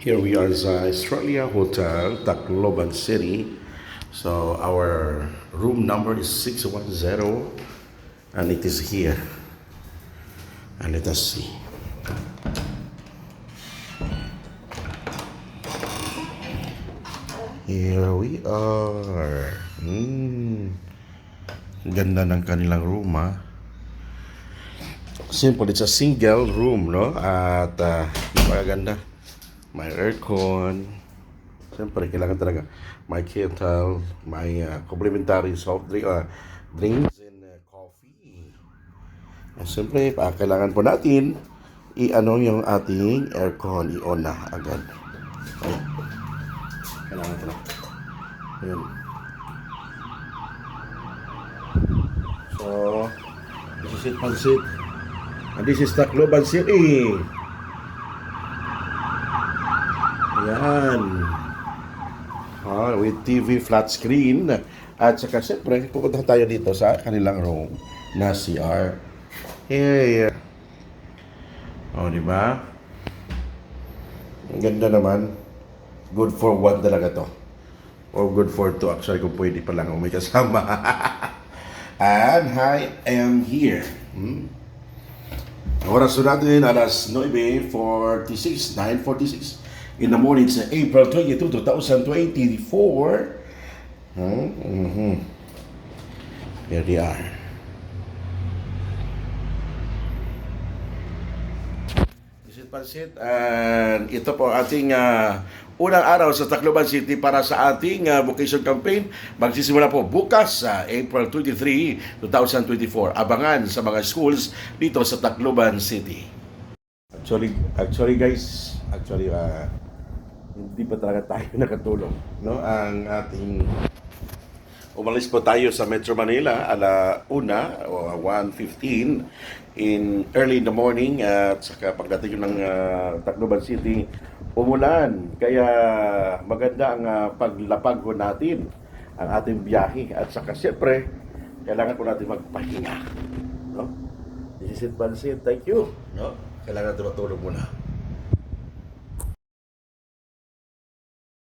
Here we are sa Australia Hotel, Tacloban City. So our room number is 610 and it is here. And let us see. Here we are. Ganda ng kanilang room, ha. Simple, it's a single room, no? At maganda. May aircon. Siyempre, kailangan talaga may kettle, may complimentary soft drink, drinks and coffee. At siyempre, kailangan po natin i-ano yung ating aircon, i-on na agad. Ayan. Kailangan ito na. Ayan. So, this is it, Pansit. And this is Tacloban City. Ayan. With TV flat screen. At saka siyempre, pupunta tayo dito sa kanilang room na CR. Hey. O, diba? Ang ganda naman. Good for one talaga to. Or good for two. Actually, kung pwede pa lang may kasama. And I am here. Oras natin alas 9:46, 9:46 in the morning sa April 22, 2024. Here they are. This is Pansit, and ito po ating unang araw sa Tacloban City para sa ating vocation campaign. Magsisimula po bukas sa April 23, 2024. Abangan sa mga schools dito sa Tacloban City. Actually guys, hindi pa talaga tayo nakatulong, no? Ang ating umalis po tayo sa Metro Manila ala 1 o 1:15 in early in the morning, at saka pagdating ng Tacloban City umulan, kaya maganda ang paglapag ko natin ang ating biyahe, at saka siyempre kailangan po natin magpahinga, no? This is it, Pansit. Thank you, no? Kailangan natin matulog muna.